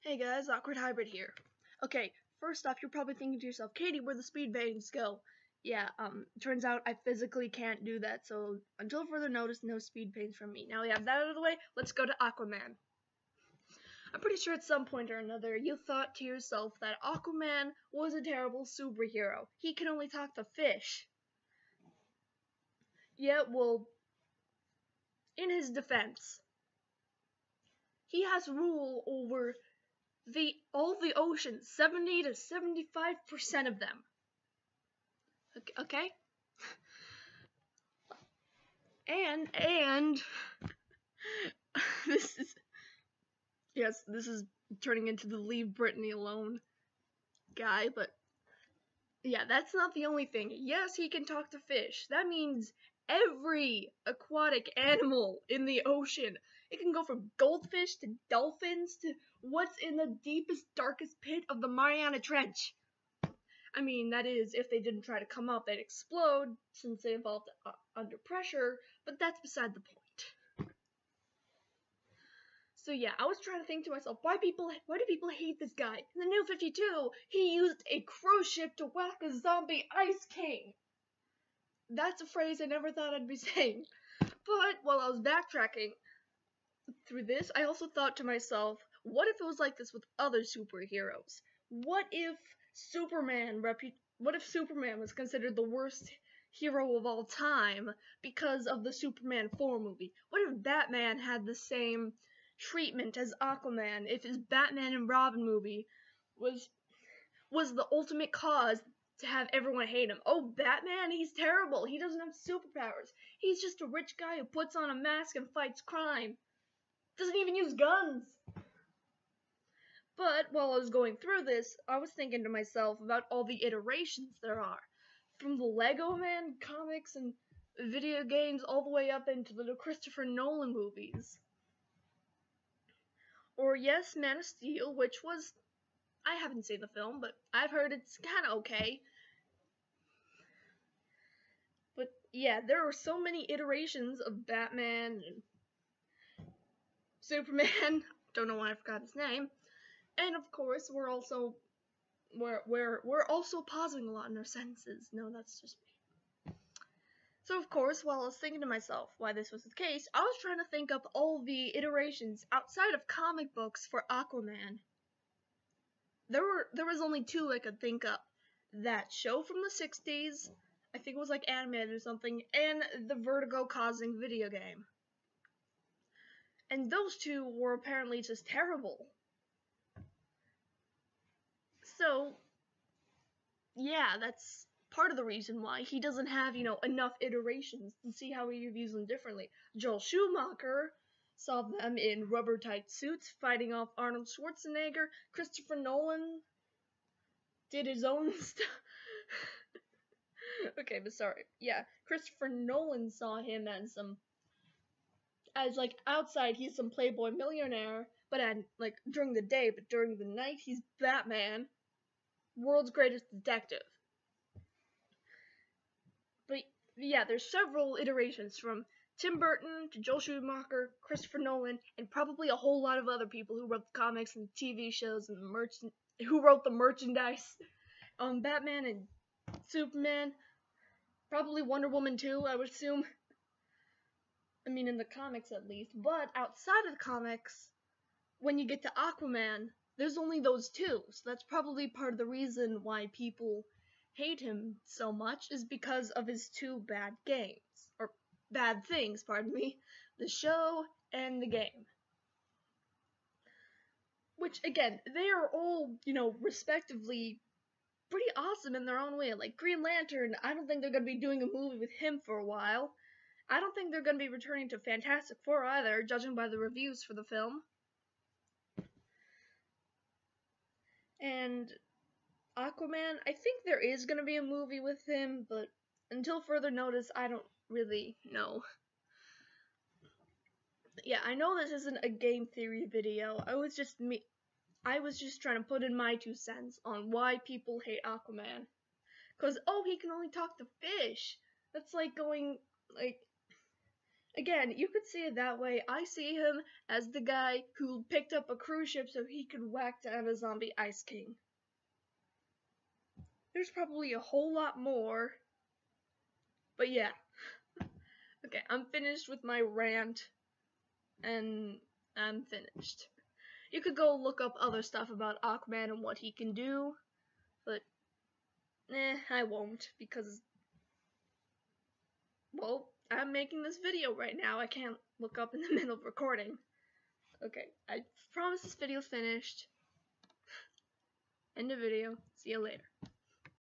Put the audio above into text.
Hey guys, Awkward Hybrid here. Okay, first off, you're probably thinking to yourself, Katie, where the speed paintings go? Yeah, turns out I physically can't do that, so until further notice, no speed paints from me. Now we have that out of the way, let's go to Aquaman. I'm pretty sure at some point or another, you thought to yourself that Aquaman was a terrible superhero. He can only talk to fish. Yeah, well, in his defense, he has rule over all the oceans, 70 to 75% of them. Okay? And this is turning into the leave Brittany alone guy, but yeah, that's not the only thing. Yes, he can talk to fish. That means every aquatic animal in the ocean. It can go from goldfish to dolphins to what's in the deepest, darkest pit of the Mariana Trench. I mean, that is, if they didn't try to come up, they'd explode, since they evolved under pressure, but that's beside the point. So yeah, I was trying to think to myself, why do people hate this guy? In the New 52, he used a cruise ship to whack a zombie ice king. That's a phrase I never thought I'd be saying. But while I was backtracking through this, I also thought to myself, what if it was like this with other superheroes? What if Superman was considered the worst hero of all time because of the Superman 4 movie? What if Batman had the same treatment as Aquaman? If his Batman and Robin movie was the ultimate cause to have everyone hate him? Oh, Batman, he's terrible. He doesn't have superpowers. He's just a rich guy who puts on a mask and fights crime. Doesn't even use guns. But while I was going through this, I was thinking to myself about all the iterations there are. From the Lego Man comics and video games all the way up into the Christopher Nolan movies. Or yes, Man of Steel, which was, I haven't seen the film, but I've heard it's kinda okay. But yeah, there are so many iterations of Batman and Superman, don't know why I forgot his name. And of course, we're also pausing a lot in our sentences. No, that's just me. So of course, while I was thinking to myself why this was the case, I was trying to think up all the iterations outside of comic books for Aquaman. There was only two I could think up. That show from the 60s, I think it was like animated or something, and the Vertigo causing video game. And those two were apparently just terrible. So, yeah, that's part of the reason why he doesn't have, enough iterations to see how he views them differently. Joel Schumacher saw them in rubber-tight suits fighting off Arnold Schwarzenegger. Christopher Nolan did his own stuff. Okay, but sorry. Yeah, Christopher Nolan saw him as outside he's some playboy millionaire, but during the day, but during the night he's Batman, world's greatest detective. But yeah, there's several iterations from Tim Burton to Joel Schumacher, Christopher Nolan, and probably a whole lot of other people who wrote the comics and TV shows and who wrote the merchandise on Batman and Superman. Probably Wonder Woman too, I would assume. I mean, in the comics at least. But outside of the comics, when you get to Aquaman, there's only those two. So that's probably part of the reason why people hate him so much, is because of his two bad games. Or bad things, pardon me. The show and the game. Which, again, they are all, respectively pretty awesome in their own way. Like Green Lantern, I don't think they're going to be doing a movie with him for a while. I don't think they're going to be returning to Fantastic Four either, judging by the reviews for the film. And Aquaman, I think there is going to be a movie with him, but until further notice, I don't really know. Yeah, I know this isn't a game theory video. I was just trying to put in my 2 cents on why people hate Aquaman. Cause, he can only talk to fish. That's like going, Again, you could see it that way. I see him as the guy who picked up a cruise ship so he could whack down a zombie Ice King. There's probably a whole lot more. But yeah. Okay, I'm finished with my rant. And I'm finished. You could go look up other stuff about Aquaman and what he can do. But, I won't. Because, well, I'm making this video right now. I can't look up in the middle of recording. Okay, I promise this video's finished. End of video. See you later.